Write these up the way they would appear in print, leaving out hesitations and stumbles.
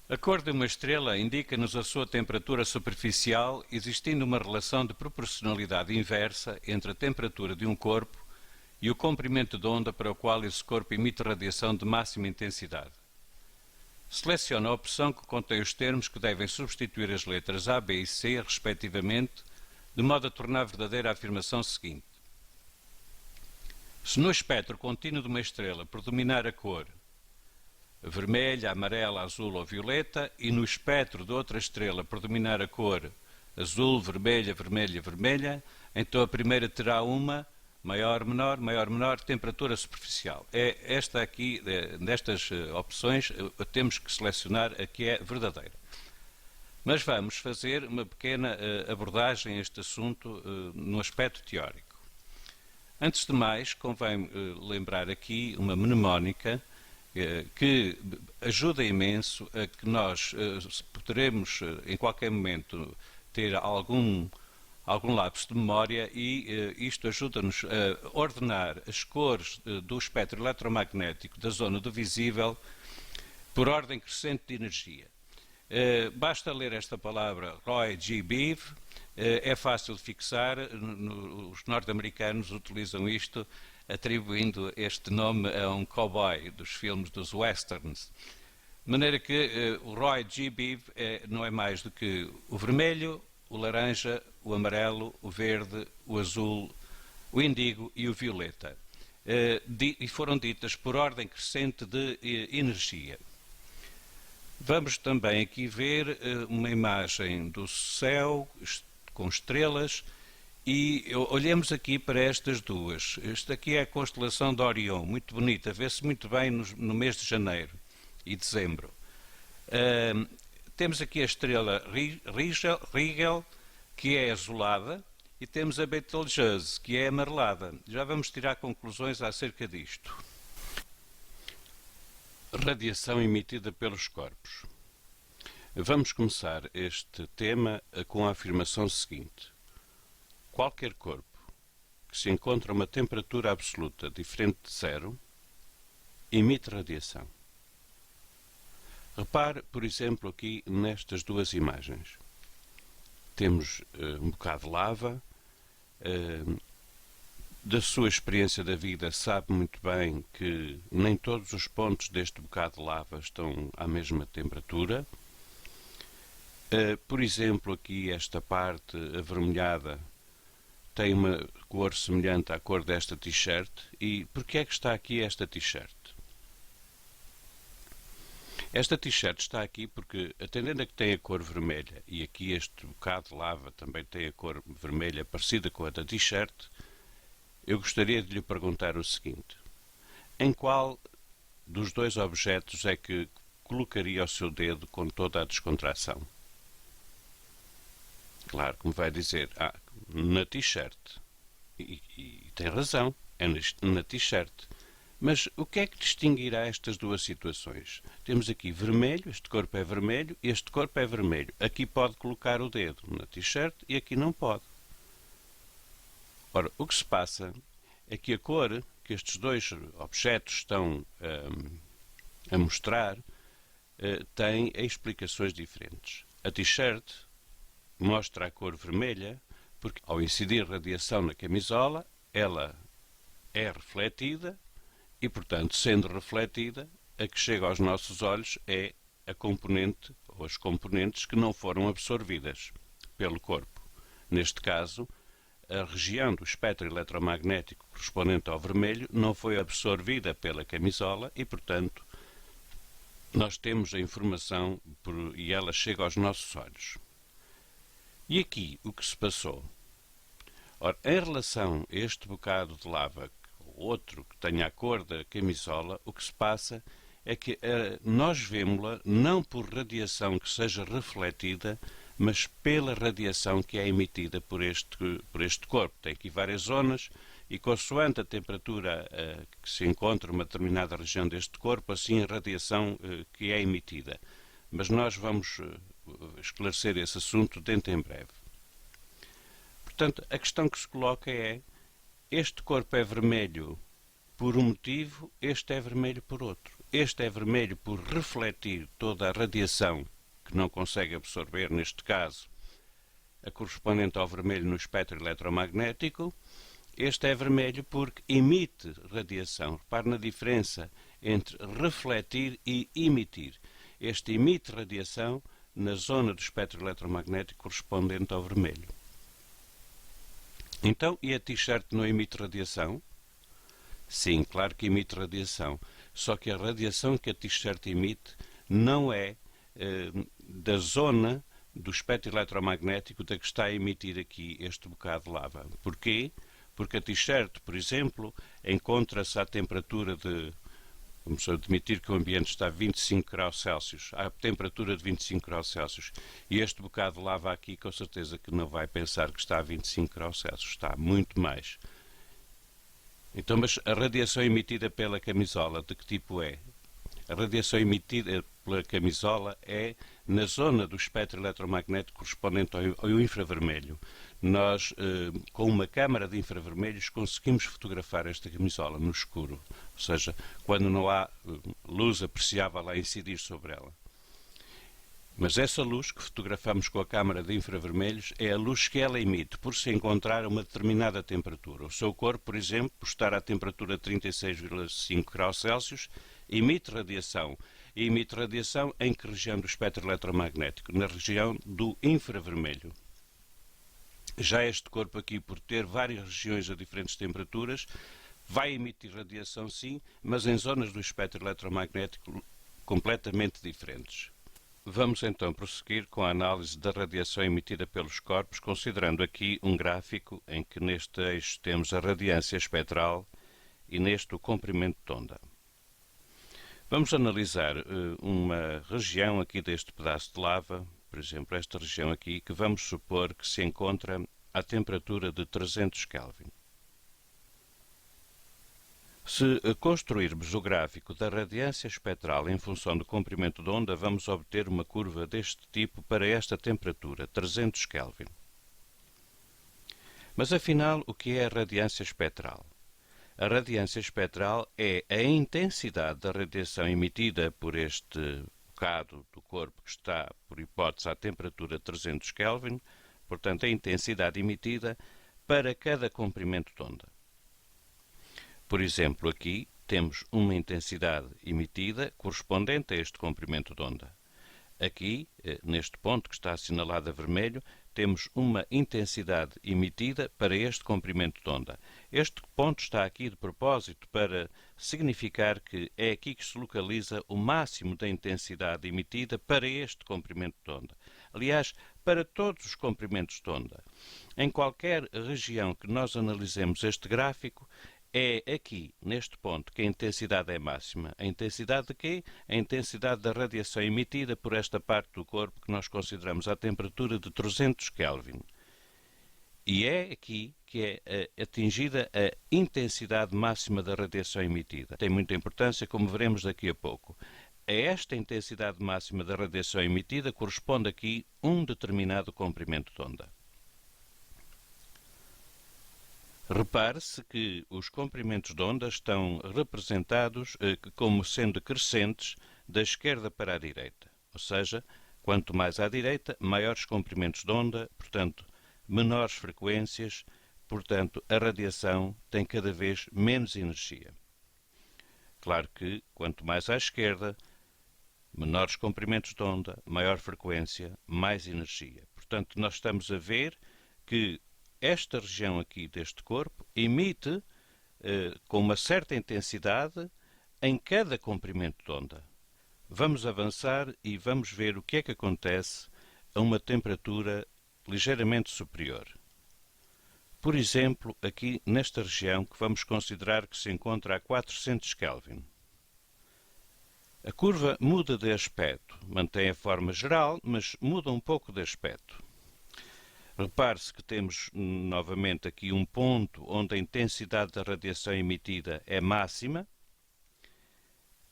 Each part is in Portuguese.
A cor de uma estrela indica-nos a sua temperatura superficial, existindo uma relação de proporcionalidade inversa entre a temperatura de um corpo e o comprimento de onda para o qual esse corpo emite radiação de máxima intensidade. Selecione a opção que contém os termos que devem substituir as letras A, B e C, respectivamente, de modo a tornar verdadeira a afirmação seguinte. Se no espectro contínuo de uma estrela predominar a cor vermelha, amarela, azul ou violeta e no espectro de outra estrela predominar a cor azul, vermelha, vermelha, vermelha, então a primeira terá uma maior, menor, maior, menor, temperatura superficial. É esta aqui, nestas opções, temos que selecionar a que é verdadeira. Mas vamos fazer uma pequena abordagem a este assunto no aspecto teórico. Antes de mais, convém lembrar aqui uma mnemónica que ajuda imenso a que nós poderemos, em qualquer momento, ter algum lapso de memória e isto ajuda-nos a ordenar as cores do espectro eletromagnético da zona do visível por ordem crescente de energia. Basta ler esta palavra Roy G. Biv, é fácil de fixar, os norte-americanos utilizam isto atribuindo este nome a um cowboy dos filmes dos westerns. De maneira que o Roy G. Biv não é mais do que o vermelho, o laranja, o amarelo, o verde, o azul, o índigo e o violeta. E foram ditas por ordem crescente de energia. Vamos também aqui ver uma imagem do céu com estrelas e olhemos aqui para estas duas. Esta aqui é a constelação de Orion, muito bonita, vê-se muito bem no mês de janeiro e dezembro. Temos aqui a estrela Rigel, que é azulada, e temos a Betelgeuse, que é amarelada. Já vamos tirar conclusões acerca disto. Radiação emitida pelos corpos. Vamos começar este tema com a afirmação seguinte. Qualquer corpo que se encontra a uma temperatura absoluta diferente de zero emite radiação. Repare, por exemplo, aqui nestas duas imagens. Temos um bocado de lava. Da sua experiência da vida sabe muito bem que nem todos os pontos deste bocado de lava estão à mesma temperatura. Por exemplo, aqui esta parte avermelhada tem uma cor semelhante à cor desta t-shirt. E porquê é que está aqui esta t-shirt? Esta t-shirt está aqui porque, atendendo a que tem a cor vermelha, e aqui este bocado de lava também tem a cor vermelha parecida com a da t-shirt, eu gostaria de lhe perguntar o seguinte. Em qual dos dois objetos é que colocaria o seu dedo com toda a descontração? Claro que me vai dizer, na t-shirt. E tem razão, é na t-shirt. Mas o que é que distinguirá estas duas situações? Temos aqui vermelho, este corpo é vermelho, este corpo é vermelho. Aqui pode colocar o dedo na t-shirt e aqui não pode. Ora, o que se passa é que a cor que estes dois objetos estão a mostrar tem explicações diferentes. A t-shirt mostra a cor vermelha porque, ao incidir radiação na camisola, ela é refletida e, portanto, sendo refletida, a que chega aos nossos olhos é a componente ou as componentes que não foram absorvidas pelo corpo. Neste caso, a região do espectro eletromagnético correspondente ao vermelho não foi absorvida pela camisola e, portanto, nós temos a informação e ela chega aos nossos olhos. E aqui, o que se passou? Ora, em relação a este bocado de lava, outro que tenha a cor da camisola, o que se passa é que nós vemos-la não por radiação que seja refletida, mas pela radiação que é emitida por este corpo. Tem aqui várias zonas e, consoante a temperatura que se encontra numa determinada região deste corpo, assim a radiação que é emitida. Mas nós vamos esclarecer esse assunto dentro em breve. Portanto, a questão que se coloca é: este corpo é vermelho por um motivo, este é vermelho por outro. este é vermelho por refletir toda a radiação que não consegue absorver, neste caso, a correspondente ao vermelho no espectro eletromagnético. Este é vermelho porque emite radiação. Repare na diferença entre refletir e emitir. Este emite radiação na zona do espectro eletromagnético correspondente ao vermelho. Então, e a t-shirt não emite radiação? Sim, claro que emite radiação. Só que a radiação que a t-shirt emite não é da zona do espectro eletromagnético da que está a emitir aqui este bocado de lava. Porquê? Porque a t-shirt, por exemplo, encontra-se à temperatura de... Vamos admitir que o ambiente está a 25 graus Celsius, à temperatura de 25 graus Celsius. E este bocado de lava aqui, com certeza que não vai pensar que está a 25 graus Celsius, está muito mais. Então, mas a radiação emitida pela camisola, de que tipo é? A radiação emitida pela camisola é na zona do espectro eletromagnético correspondente ao infravermelho. Nós, com uma câmara de infravermelhos, conseguimos fotografar esta camisola no escuro, ou seja, quando não há luz apreciável a incidir sobre ela. Mas essa luz que fotografamos com a câmara de infravermelhos é a luz que ela emite por se encontrar a uma determinada temperatura. O seu corpo, por exemplo, por estar à temperatura de 36,5 graus Celsius, emite radiação. E emite radiação em que região do espectro eletromagnético? Na região do infravermelho. Já este corpo aqui, por ter várias regiões a diferentes temperaturas, vai emitir radiação sim, mas em zonas do espectro eletromagnético completamente diferentes. Vamos então prosseguir com a análise da radiação emitida pelos corpos, considerando aqui um gráfico em que neste eixo temos a radiância espectral e neste o comprimento de onda. Vamos analisar uma região aqui deste pedaço de lava, por exemplo, esta região aqui, que vamos supor que se encontra à temperatura de 300 Kelvin. Se construirmos o gráfico da radiância espectral em função do comprimento de onda, vamos obter uma curva deste tipo para esta temperatura, 300 Kelvin. Mas afinal, o que é a radiância espectral? A radiância espectral é a intensidade da radiação emitida por este bocado do corpo que está, por hipótese, à temperatura 300 Kelvin, portanto, a intensidade emitida para cada comprimento de onda. Por exemplo, aqui temos uma intensidade emitida correspondente a este comprimento de onda. Aqui, neste ponto que está assinalado a vermelho, temos uma intensidade emitida para este comprimento de onda. Este ponto está aqui de propósito para significar que é aqui que se localiza o máximo da intensidade emitida para este comprimento de onda. Aliás, para todos os comprimentos de onda. Em qualquer região que nós analisemos este gráfico, é aqui, neste ponto, que a intensidade é máxima. A intensidade de quê? A intensidade da radiação emitida por esta parte do corpo que nós consideramos à temperatura de 300 Kelvin. E é aqui que é atingida a intensidade máxima da radiação emitida. Tem muita importância, como veremos daqui a pouco. A esta intensidade máxima da radiação emitida corresponde aqui um determinado comprimento de onda. Repare-se que os comprimentos de onda estão representados como sendo crescentes da esquerda para a direita. Ou seja, quanto mais à direita, maiores comprimentos de onda, portanto, menores frequências, portanto, a radiação tem cada vez menos energia. Claro que, quanto mais à esquerda, menores comprimentos de onda, maior frequência, mais energia. Portanto, nós estamos a ver que esta região aqui deste corpo emite com uma certa intensidade em cada comprimento de onda. Vamos avançar e vamos ver o que é que acontece a uma temperatura ligeiramente superior. Por exemplo, aqui nesta região que vamos considerar que se encontra a 400 Kelvin. A curva muda de aspecto, mantém a forma geral, mas muda um pouco de aspecto. Repare-se que temos novamente aqui um ponto onde a intensidade da radiação emitida é máxima.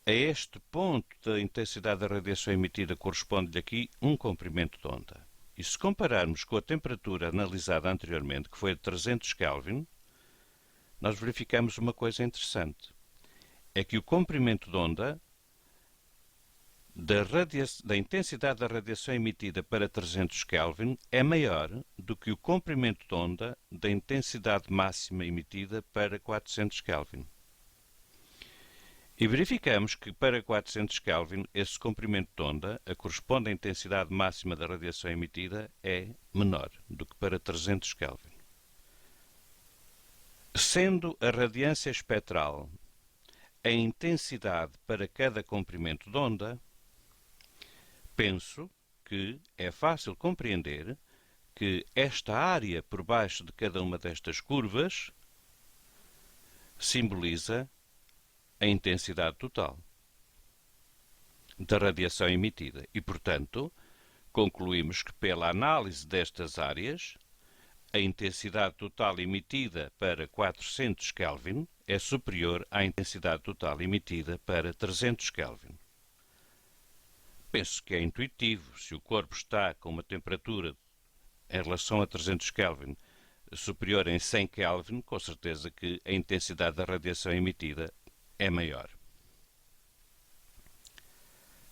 A este ponto da intensidade da radiação emitida corresponde-lhe aqui um comprimento de onda. E se compararmos com a temperatura analisada anteriormente, que foi de 300 Kelvin, nós verificamos uma coisa interessante. É que o comprimento de onda da intensidade da radiação emitida para 300 Kelvin é maior do que o comprimento de onda da intensidade máxima emitida para 400 Kelvin. E verificamos que para 400 Kelvin esse comprimento de onda, a corresponde à intensidade máxima da radiação emitida, é menor do que para 300 Kelvin. Sendo a radiância espectral a intensidade para cada comprimento de onda, penso que é fácil compreender que esta área por baixo de cada uma destas curvas simboliza a intensidade total da radiação emitida e, portanto, concluímos que pela análise destas áreas, a intensidade total emitida para 400 Kelvin é superior à intensidade total emitida para 300 Kelvin. Penso que é intuitivo. Se o corpo está com uma temperatura em relação a 300 Kelvin superior em 100 Kelvin, com certeza que a intensidade da radiação emitida é maior.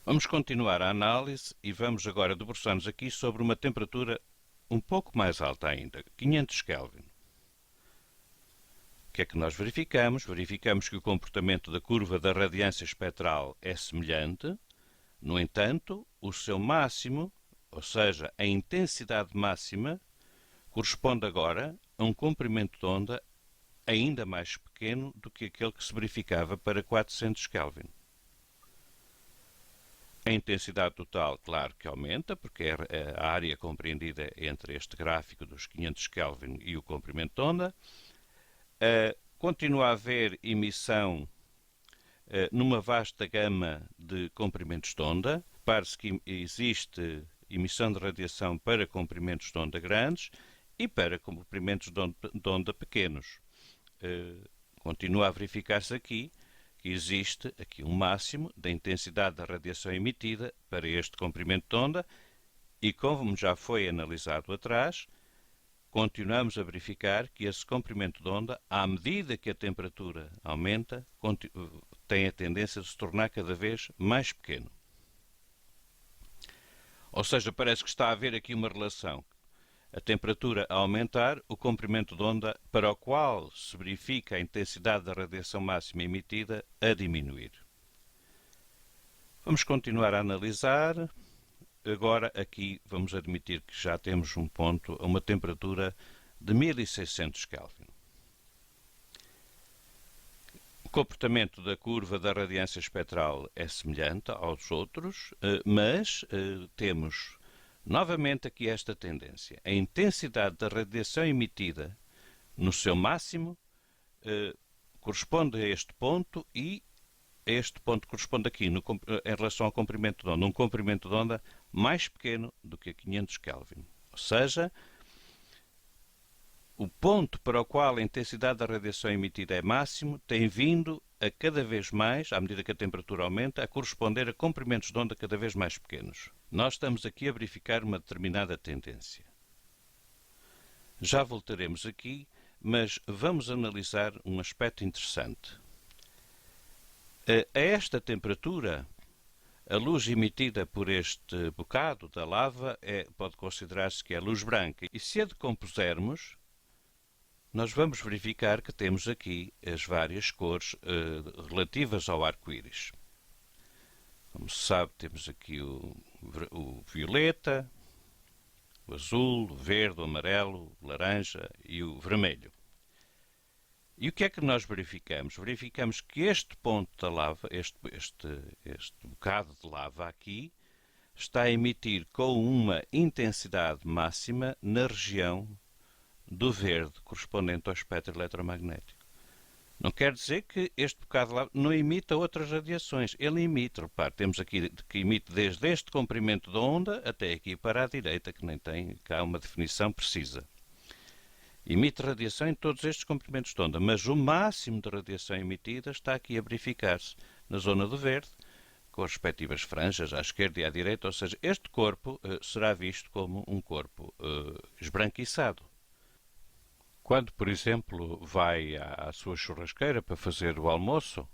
Vamos continuar a análise e vamos agora debruçar-nos aqui sobre uma temperatura um pouco mais alta ainda, 500 Kelvin. O que é que nós verificamos? Verificamos que o comportamento da curva da radiância espectral é semelhante. No entanto, o seu máximo, ou seja, a intensidade máxima, corresponde agora a um comprimento de onda ainda mais pequeno do que aquele que se verificava para 400 Kelvin. A intensidade total, claro que aumenta, porque é a área compreendida entre este gráfico dos 500 Kelvin e o comprimento de onda. Continua a haver emissão numa vasta gama de comprimentos de onda. Repare-se que existe emissão de radiação para comprimentos de onda grandes e para comprimentos de onda pequenos. Continua a verificar-se aqui que existe aqui um máximo da intensidade da radiação emitida para este comprimento de onda e, como já foi analisado atrás, continuamos a verificar que esse comprimento de onda, à medida que a temperatura aumenta, tem a tendência de se tornar cada vez mais pequeno. Ou seja, parece que está a haver aqui uma relação. A temperatura a aumentar, o comprimento de onda para o qual se verifica a intensidade da radiação máxima emitida a diminuir. Vamos continuar a analisar. Agora aqui vamos admitir que já temos um ponto a uma temperatura de 1600 Kelvin. O comportamento da curva da radiância espectral é semelhante aos outros, mas temos novamente aqui esta tendência. A intensidade da radiação emitida no seu máximo corresponde a este ponto e este ponto corresponde aqui em relação ao comprimento de onda, um comprimento de onda mais pequeno do que a 500 Kelvin. Ou seja, o ponto para o qual a intensidade da radiação emitida é máximo tem vindo a cada vez mais, à medida que a temperatura aumenta, a corresponder a comprimentos de onda cada vez mais pequenos. Nós estamos aqui a verificar uma determinada tendência. Já voltaremos aqui, mas vamos analisar um aspecto interessante. A esta temperatura, a luz emitida por este bocado da lava pode considerar-se que é luz branca. E se a decompusermos, nós vamos verificar que temos aqui as várias cores relativas ao arco-íris. Como se sabe, temos aqui o violeta, o azul, o verde, o amarelo, o laranja e o vermelho. E o que é que nós verificamos? Verificamos que este ponto da lava, este bocado de lava aqui, está a emitir com uma intensidade máxima na região do verde, correspondente ao espectro eletromagnético. Não quer dizer que este bocado de lava não emita outras radiações. Ele emite, repare, temos aqui que emite desde este comprimento da onda até aqui para a direita, que nem tem cá uma definição precisa. Emite radiação em todos estes comprimentos de onda, mas o máximo de radiação emitida está aqui a verificar-se na zona do verde, com as respectivas franjas à esquerda e à direita, ou seja, este corpo será visto como um corpo esbranquiçado. Quando, por exemplo, vai à sua churrasqueira para fazer o almoço,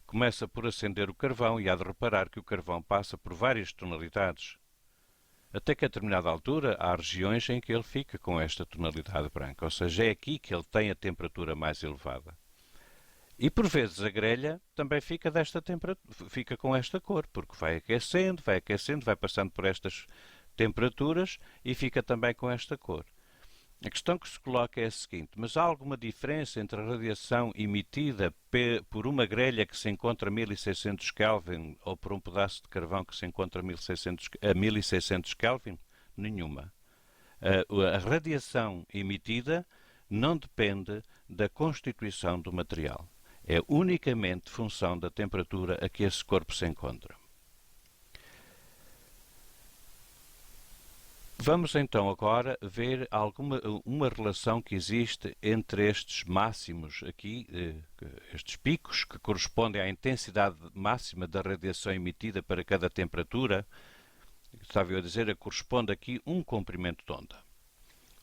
começa por acender o carvão e há de reparar que o carvão passa por várias tonalidades, até que a determinada altura há regiões em que ele fica com esta tonalidade branca, ou seja, é aqui que ele tem a temperatura mais elevada. E por vezes a grelha também fica desta temperatura, fica com esta cor, porque vai aquecendo, vai passando por estas temperaturas e fica também com esta cor. A questão que se coloca é a seguinte: mas há alguma diferença entre a radiação emitida por uma grelha que se encontra a 1600 Kelvin ou por um pedaço de carvão que se encontra a 1600 Kelvin? Nenhuma. A radiação emitida não depende da constituição do material. É unicamente função da temperatura a que esse corpo se encontra. Vamos então agora ver uma relação que existe entre estes máximos aqui, estes picos, que correspondem à intensidade máxima da radiação emitida para cada temperatura. Estava eu a dizer, corresponde aqui um comprimento de onda.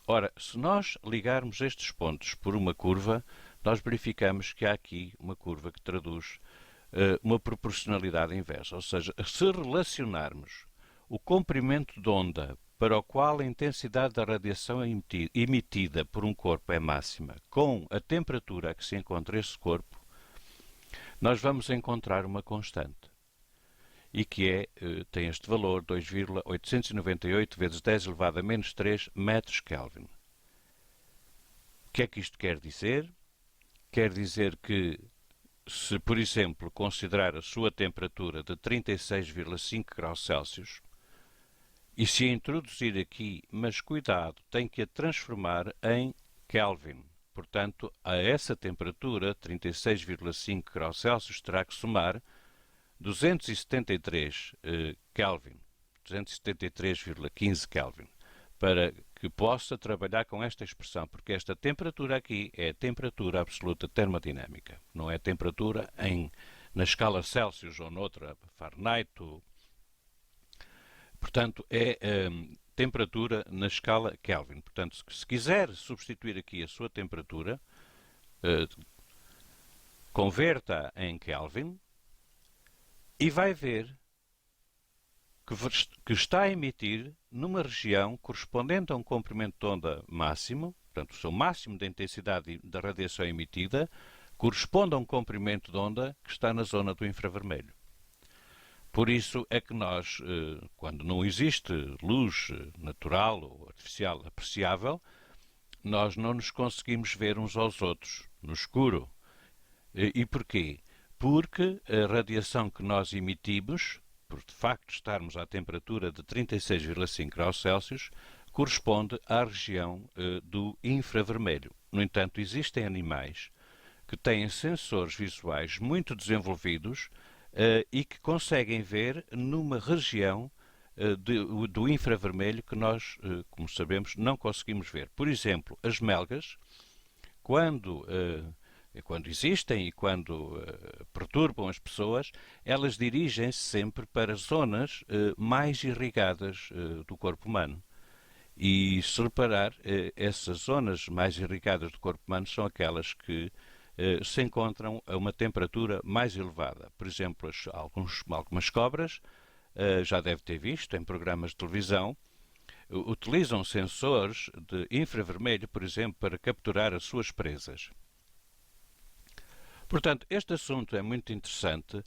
Ora, se nós ligarmos estes pontos por uma curva, nós verificamos que há aqui uma curva que traduz uma proporcionalidade inversa. Ou seja, se relacionarmos o comprimento de onda para o qual a intensidade da radiação emitida por um corpo é máxima com a temperatura a que se encontra esse corpo, nós vamos encontrar uma constante. E que tem este valor, 2,898 vezes 10 elevado a menos 3 metros Kelvin. O que é que isto quer dizer? Quer dizer que, se, por exemplo, considerar a sua temperatura de 36,5 graus Celsius, e se a introduzir aqui, mas cuidado, tem que a transformar em Kelvin. Portanto, a essa temperatura, 36,5 graus Celsius, terá que somar 273 Kelvin, 273,15 Kelvin, para que possa trabalhar com esta expressão, porque esta temperatura aqui é a temperatura absoluta termodinâmica, não é a temperatura na escala Celsius ou noutra, Fahrenheit. Portanto, é temperatura na escala Kelvin. Portanto, se quiser substituir aqui a sua temperatura, converta em Kelvin e vai ver que está a emitir numa região correspondente a um comprimento de onda máximo, portanto, o seu máximo de intensidade da radiação emitida corresponde a um comprimento de onda que está na zona do infravermelho. Por isso é que nós, quando não existe luz natural ou artificial apreciável, nós não nos conseguimos ver uns aos outros no escuro. E porquê? Porque a radiação que nós emitimos, por de facto estarmos à temperatura de 36,5 graus Celsius, corresponde à região do infravermelho. No entanto, existem animais que têm sensores visuais muito desenvolvidos e que conseguem ver numa região do infravermelho que nós, como sabemos, não conseguimos ver. Por exemplo, as melgas, quando existem e quando perturbam as pessoas, elas dirigem-se sempre para zonas mais irrigadas do corpo humano. E, se reparar, essas zonas mais irrigadas do corpo humano são aquelas que se encontram a uma temperatura mais elevada. Por exemplo, algumas cobras, já deve ter visto em programas de televisão, utilizam sensores de infravermelho, por exemplo, para capturar as suas presas. Portanto, este assunto é muito interessante.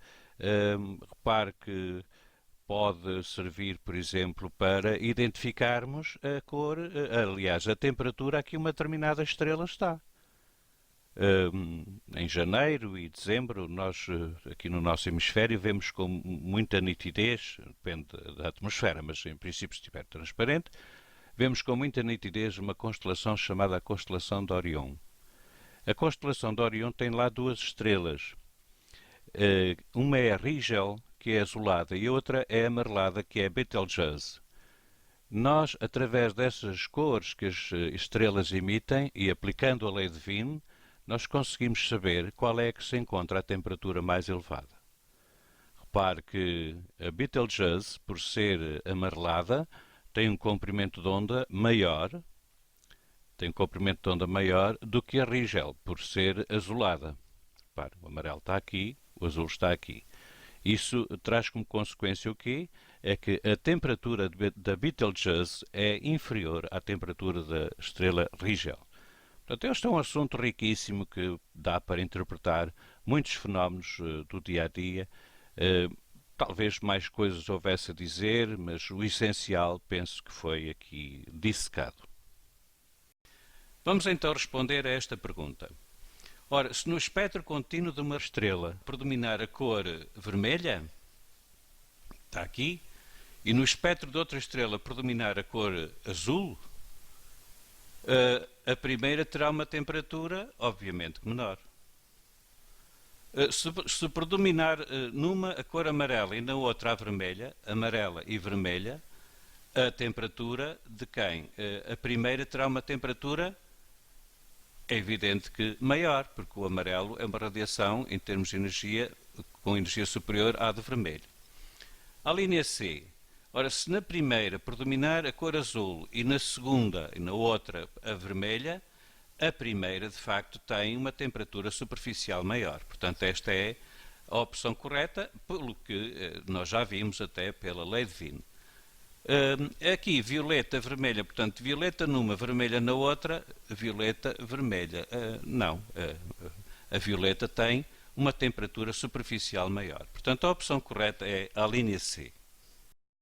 Repare que pode servir, por exemplo, para identificarmos a cor, aliás, a temperatura a que uma determinada estrela está. Em janeiro e dezembro, nós aqui no nosso hemisfério vemos com muita nitidez, depende da atmosfera, mas em princípio se estiver transparente, vemos com muita nitidez uma constelação chamada a constelação de Orion. A constelação de Orion tem lá duas estrelas. Uma é a Rigel, que é azulada, e a outra é amarelada, que é Betelgeuse. Nós, através dessas cores que as estrelas emitem e aplicando a lei de Wien, nós conseguimos saber qual é que se encontra a temperatura mais elevada. Repare que a Betelgeuse, por ser amarelada, tem um comprimento de onda maior, do que a Rigel, por ser azulada. Repare, o amarelo está aqui O azul está aqui. Isso traz como consequência o quê? É que a temperatura da Betelgeuse é inferior à temperatura da estrela Rigel. Portanto, este é um assunto riquíssimo que dá para interpretar muitos fenómenos do dia a dia. Talvez mais coisas houvesse a dizer, mas o essencial penso que foi aqui dissecado. Vamos então responder a esta pergunta. Ora, se no espectro contínuo de uma estrela predominar a cor vermelha, está aqui, e no espectro de outra estrela predominar a cor azul, a primeira terá uma temperatura, obviamente, menor. Se predominar numa a cor amarela e na outra a vermelha, amarela e vermelha, a temperatura de quem? A primeira terá uma temperatura, é evidente que maior, porque o amarelo é uma radiação, em termos de energia, com energia superior à do vermelho. A linha C. Ora, se na primeira predominar a cor azul e na segunda e na outra a vermelha, a primeira, de facto, tem uma temperatura superficial maior. Portanto, esta é a opção correta, pelo que nós já vimos até pela lei de Wien. Aqui, violeta, vermelha, portanto, violeta numa, vermelha na outra, violeta, vermelha. Não, a violeta tem uma temperatura superficial maior. Portanto, a opção correta é a linha C.